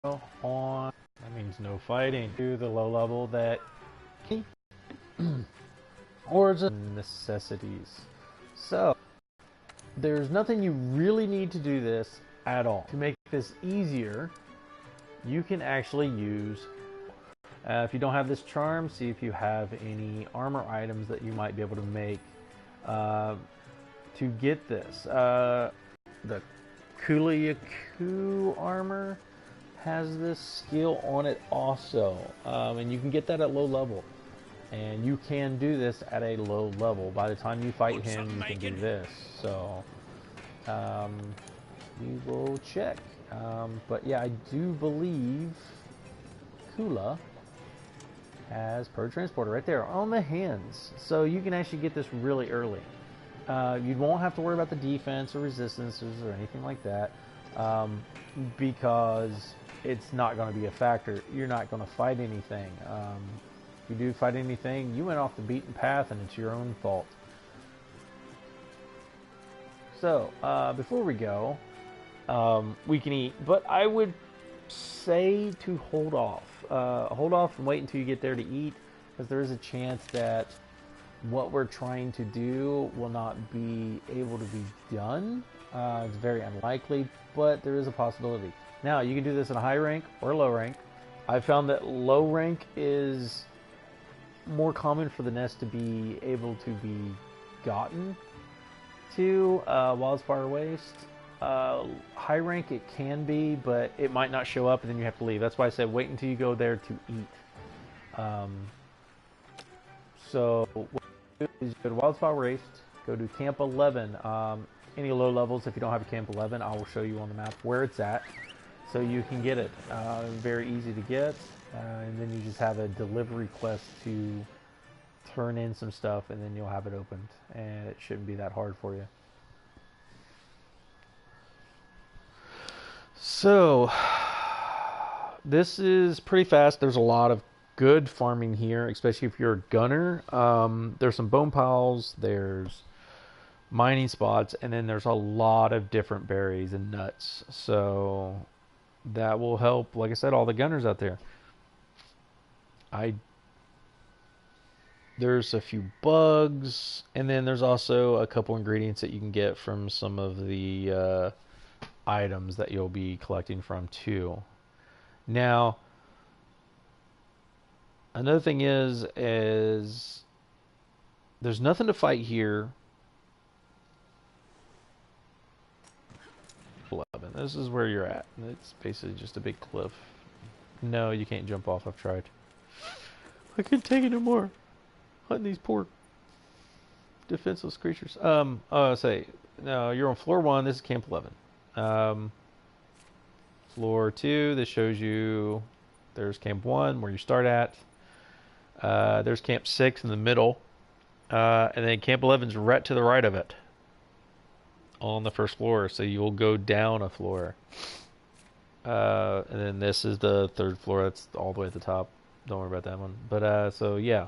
on. That means no fighting. To the low level that or just necessities. So there's nothing you really need to do this at all. To make this easier, you can actually use if you don't have this charm, see if you have any armor items that you might be able to make to get this. The Kuliaku armor has this skill on it also, and you can get that at low level. And you can do this at a low level. By the time you fight him, you can do this. So we will check. But yeah, I do believe Kula has Purge Transporter right there on the hands. So you can actually get this really early. You won't have to worry about the defense or resistances or anything like that because it's not going to be a factor. You're not going to fight anything. If you do fight anything, you went off the beaten path and it's your own fault. So, before we go, we can eat, but I would say to hold off. Hold off and wait until you get there to eat, because there is a chance that what we're trying to do will not be able to be done. It's very unlikely, but there is a possibility. Now, you can do this in a high rank or low rank. I found that low rank is more common for the nest to be able to be gotten to Wildspire Waste. High rank it can be, but it might not show up and then you have to leave. That's why I said wait until you go there to eat. So what you do is you go to Wildspire Waste, go to Camp 11. Any low levels, if you don't have a Camp 11, I will show you on the map where it's at, so you can get it. Very easy to get, and then you just have a delivery quest to turn in some stuff, and then you'll have it opened, and it shouldn't be that hard for you. So this is pretty fast. There's a lot of good farming here, especially if you're a gunner. There's some bone piles, there's mining spots, and then there's a lot of different berries and nuts. So that will help, like I said, all the gunners out there. There's a few bugs, and then there's also a couple ingredients that you can get from some of the items that you'll be collecting from too. Now, another thing is there's nothing to fight here. 11. This is where you're at. It's basically just a big cliff. No, you can't jump off. I've tried. I can't take it anymore. Hunting these poor defenseless creatures. Say, no, you're on floor 1. This is Camp 11. Floor 2, this shows you there's Camp 1 where you start at. There's Camp 6 in the middle. And then Camp 11's right to the right of it on the first floor, so you'll go down a floor. And then this is the 3rd floor. That's all the way at the top. Don't worry about that one. But so yeah.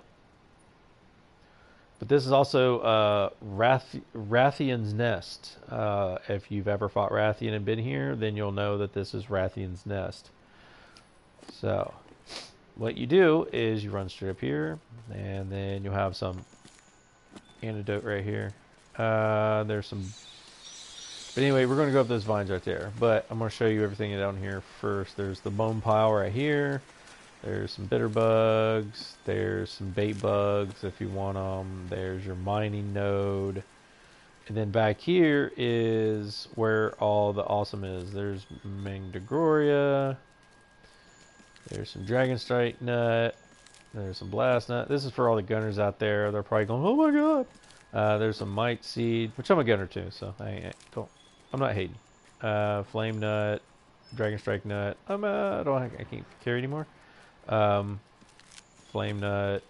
But this is also Rathian's Nest. If you've ever fought Rathian and been here, then you'll know that this is Rathian's Nest. So what you do is you run straight up here, and then you'll have some antidote right here. There's some... But anyway, we're going to go up those vines right there. But I'm going to show you everything down here first. There's the bone pile right here. There's some bitter bugs. There's some bait bugs if you want them. There's your mining node. And then back here is where all the awesome is. There's Mandragoria. There's some Dragon Strike nut. There's some Blast nut. This is for all the gunners out there. They're probably going, oh my god. There's some Might Seed, which I'm a gunner too, so I'm not hating. Flame nut, Dragon Strike nut. I can't carry anymore. Flame nut,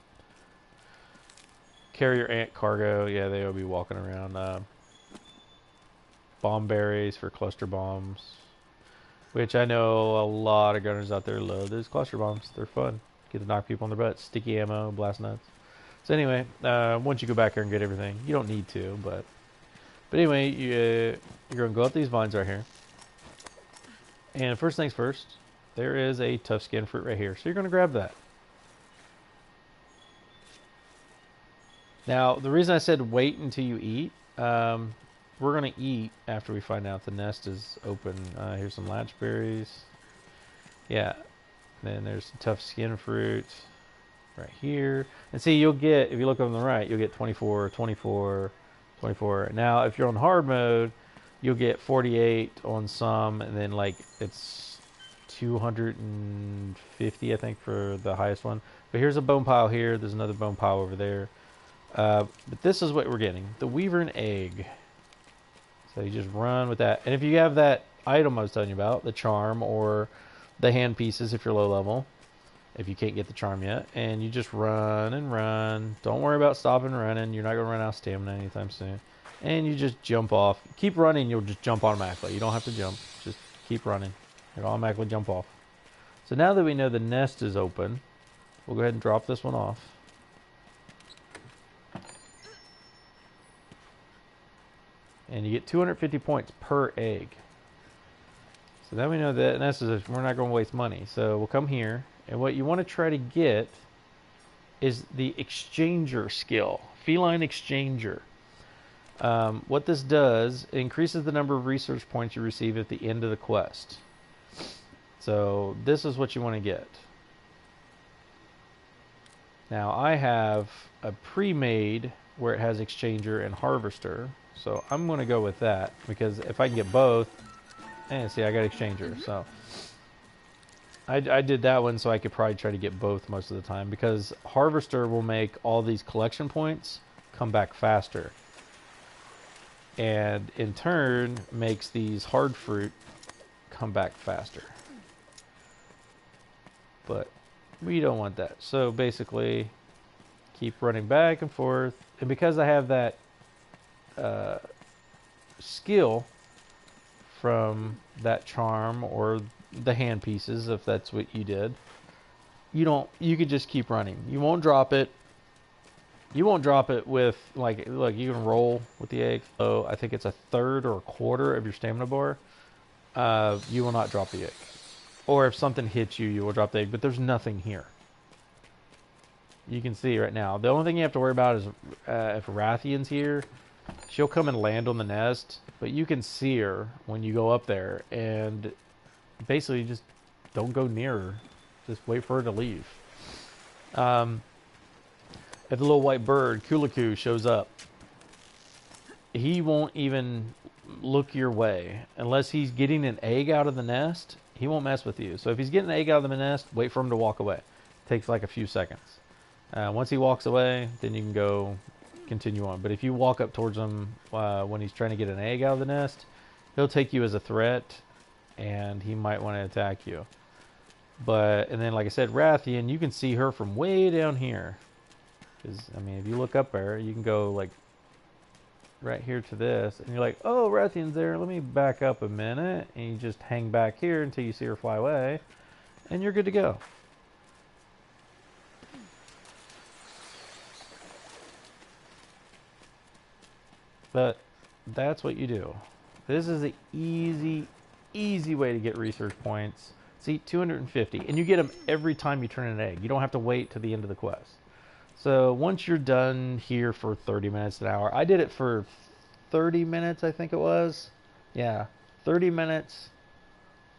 carrier ant cargo. Yeah, they will be walking around. Bomb berries for cluster bombs, which I know a lot of gunners out there love those cluster bombs. They're fun. Get to knock people on their butts. Sticky ammo, blast nuts. So anyway, once you go back here and get everything, you don't need to, but anyway, you're gonna go up these vines right here. And first things first, there is a tough skin fruit right here. So you're going to grab that. Now, the reason I said wait until you eat, we're going to eat after we find out the nest is open. Here's some latch berries. Yeah. Then there's some tough skin fruit right here. And see, you'll get, if you look on the right, you'll get 24, 24, 24. Now, if you're on hard mode, you'll get 48 on some, and then like it's 250, I think, for the highest one. But here's a bone pile here. There's another bone pile over there. But this is what we're getting. The weaver and egg. So you just run with that. And if you have that item I was telling you about, the charm or the hand pieces if you're low level, if you can't get the charm yet, and you just run and run. Don't worry about stopping running. You're not going to run out of stamina anytime soon. And you just jump off. Keep running, you'll just jump automatically. You don't have to jump. Just keep running. It'll automatically jump off. So now that we know the nest is open, we'll go ahead and drop this one off. And you get 250 points per egg. So now we know that nest is, we're not going to waste money. So we'll come here. And what you want to try to get is the exchanger skill. Feline exchanger. What this does, it increases the number of research points you receive at the end of the quest. So this is what you want to get. Now I have a pre-made where it has exchanger and harvester. So I'm going to go with that because if I can get both, and see, I got exchanger. So I did that one so I could probably try to get both most of the time, because harvester will make all these collection points come back faster, and in turn makes these hard fruit come back faster. But we don't want that. So basically keep running back and forth, and because I have that skill from that charm or the hand pieces, if that's what you did, you could just keep running. You won't drop it. You won't drop it with, like, look, you can roll with the egg. So I think it's a third or a quarter of your stamina bar. You will not drop the egg. Or if something hits you, you will drop the egg, but there's nothing here. You can see right now. The only thing you have to worry about is if Rathian's here, she'll come and land on the nest, but you can see her when you go up there, and basically just don't go near her. Just wait for her to leave. If the little white bird, Kuliku, shows up, he won't even look your way. Unless he's getting an egg out of the nest, he won't mess with you. So if he's getting an egg out of the nest, wait for him to walk away. It takes like a few seconds. Once he walks away, then you can go continue on. But if you walk up towards him when he's trying to get an egg out of the nest, he'll take you as a threat, and he might want to attack you. And then, like I said, Rathian, you can see her from way down here. Because, I mean, if you look up there, you can go, like, right here to this, and you're like, oh, Rathian's there, let me back up a minute, and you just hang back here until you see her fly away, and you're good to go. But that's what you do. This is an easy way to get research points. See, 250, and you get them every time you turn an egg. You don't have to wait to the end of the quest. So once you're done here for 30 minutes, an hour, I did it for 30 minutes, I think it was. Yeah, 30 minutes,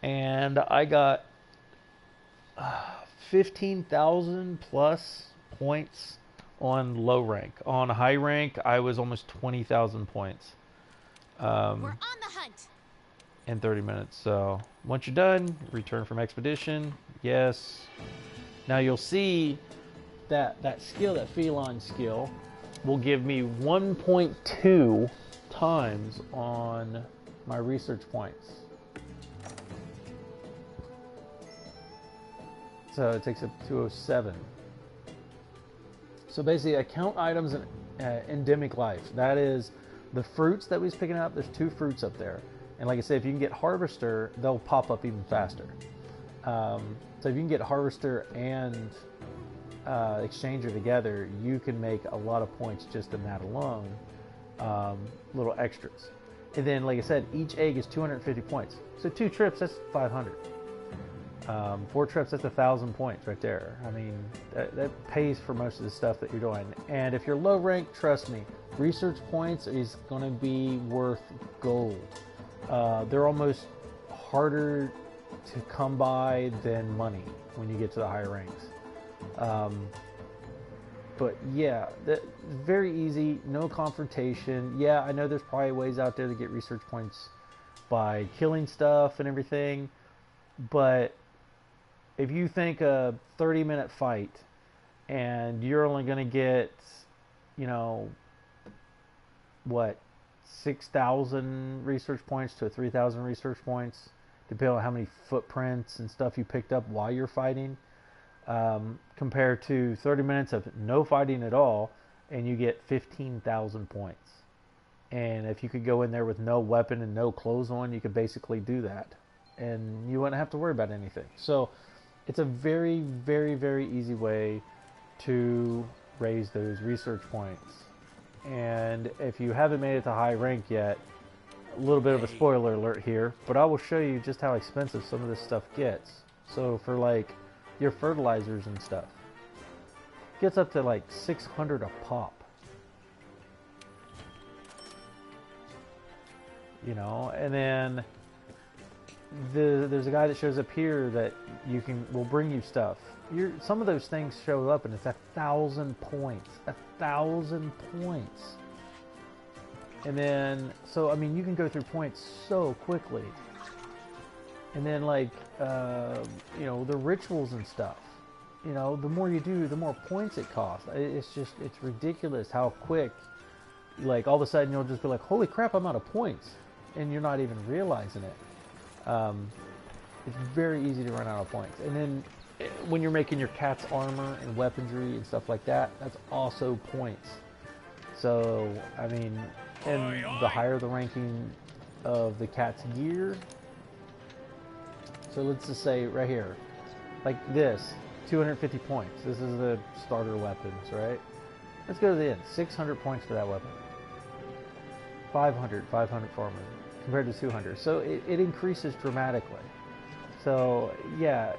and I got 15,000 plus points on low rank. On high rank, I was almost 20,000 points. We're on the hunt. In 30 minutes. So once you're done, return from expedition. Yes. Now you'll see that skill, that feline skill, will give me 1.2 times on my research points. So it takes up 207. So basically, I count items in endemic life. That is the fruits that we was picking up. There's 2 fruits up there. And like I said, if you can get Harvester, they'll pop up even faster. So if you can get Harvester and Exchanger together, you can make a lot of points just in that alone. Little extras. And then, like I said, each egg is 250 points. So 2 trips, that's 500. 4 trips, that's 1,000 points right there. I mean, that pays for most of the stuff that you're doing. And if you're low rank, trust me, research points is going to be worth gold. They're almost harder to come by than money when you get to the higher ranks. But yeah, very easy, no confrontation. Yeah, I know there's probably ways out there to get research points by killing stuff and everything, but if you think a 30-minute fight and you're only going to get, you know, what, 6,000 research points to 3,000 research points, depending on how many footprints and stuff you picked up while you're fighting, compared to 30 minutes of no fighting at all, and you get 15,000 points. And if you could go in there with no weapon and no clothes on, you could basically do that, and you wouldn't have to worry about anything. So it's a very, very, very easy way to raise those research points. And if you haven't made it to high rank yet, a little bit of a spoiler alert here, but I will show you just how expensive some of this stuff gets. So for like your fertilizers and stuff, it gets up to like 600 a pop. You know, and then there's a guy that shows up here that will bring you stuff. Some of those things show up and it's 1,000 points. 1,000 points. And then, so I mean, you can go through points so quickly. And then like, you know, the rituals and stuff. You know, the more you do, the more points it costs. It's ridiculous how quick, like all of a sudden you'll just be like, holy crap, I'm out of points. And you're not even realizing it. It's very easy to run out of points. And then when you're making your cat's armor and weaponry and stuff like that, that's also points. So, I mean, and the higher the ranking of the cat's gear, so let's just say right here, like this, 250 points. This is the starter weapons, right? Let's go to the end. 600 points for that weapon. 500 for armor compared to 200. So it increases dramatically. So yeah,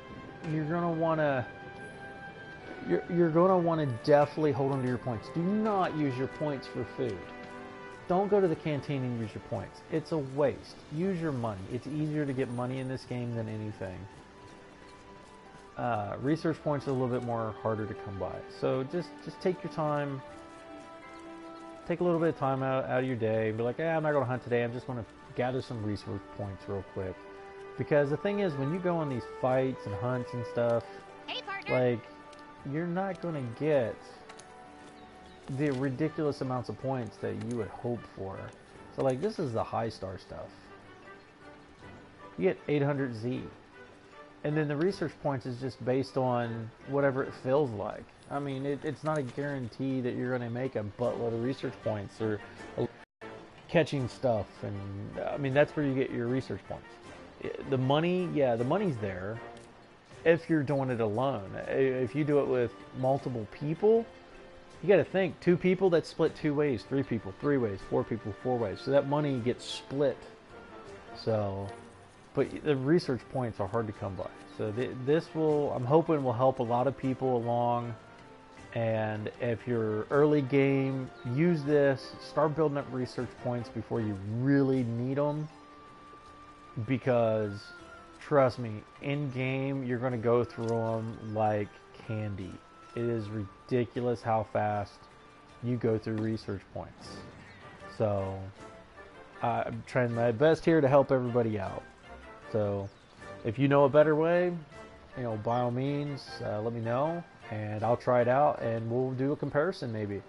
you're gonna wanna definitely hold on to your points. Do not use your points for food. Don't go to the canteen and use your points. It's a waste. Use your money. It's easier to get money in this game than anything. Research points are a little bit more harder to come by. So just take your time. Take a little bit of time out of your day and be like, I'm not going to hunt today. I'm just going to gather some research points real quick. Because the thing is, when you go on these fights and hunts and stuff, Hey, partner. like, you're not going to get the ridiculous amounts of points that you would hope for. So, like, this is the high star stuff. You get 800Z. And then the research points is just based on whatever it feels like. I mean, it's not a guarantee that you're going to make a buttload of research points or catching stuff. And, I mean, that's where you get your research points. The money, yeah, the money's there if you're doing it alone. If you do it with multiple people, you got to think, 2 people, that's split 2 ways, 3 people, 3 ways, 4 people, 4 ways. So that money gets split. So, but the research points are hard to come by. So this I'm hoping will help a lot of people along. And if you're early game, use this. Start building up research points before you really need them. Because, trust me, in game, you're going to go through them like candy. It is ridiculous how fast you go through research points. So, I'm trying my best here to help everybody out. So, if you know a better way, you know, by all means, let me know. And I'll try it out, and we'll do a comparison maybe.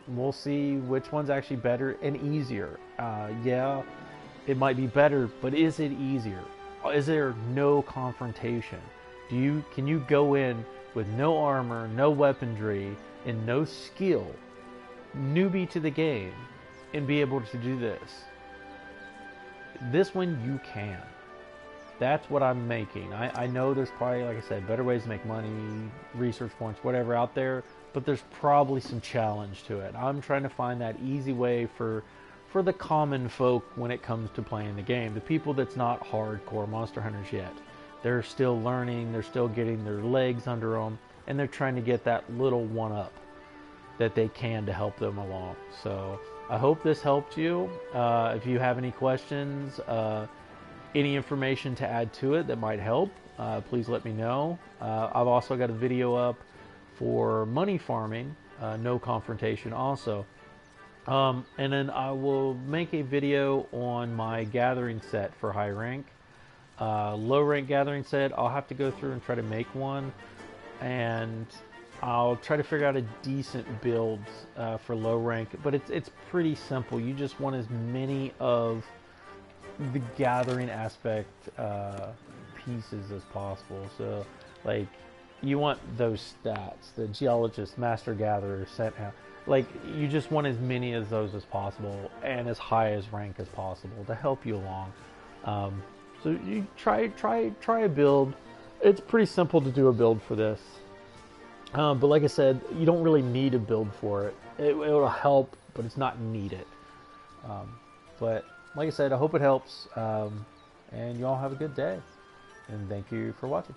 We'll see which one's actually better and easier. Yeah, it might be better, but is it easier? Is there no confrontation? Can you go in with no armor, no weaponry, and no skill, newbie to the game, and be able to do this? This one you can. That's what I'm making. I know there's probably, like I said, better ways to make money, research points, whatever out there, but there's probably some challenge to it. I'm trying to find that easy way for the common folk when it comes to playing the game. The people that's not hardcore Monster Hunters yet. they're still learning, they're still getting their legs under them, and they're trying to get that little one up that they can to help them along. So I hope this helped you. If you have any questions, any information to add to it that might help, please let me know. I've also got a video up for money farming, no confrontation also. And then I will make a video on my gathering set for high rank. Low rank gathering set, I'll have to go through and try to make one, and I'll try to figure out a decent build for low rank, but it's pretty simple. You just want as many of the gathering aspect pieces as possible. So, like, you want those stats, the geologist, master gatherer, scent hound. Like, you just want as many of those as possible and as high as rank as possible to help you along. So you try a build. It's pretty simple to do a build for this. But like I said, you don't really need a build for it. It'll help, but it's not needed. But like I said, I hope it helps. And you all have a good day. And thank you for watching.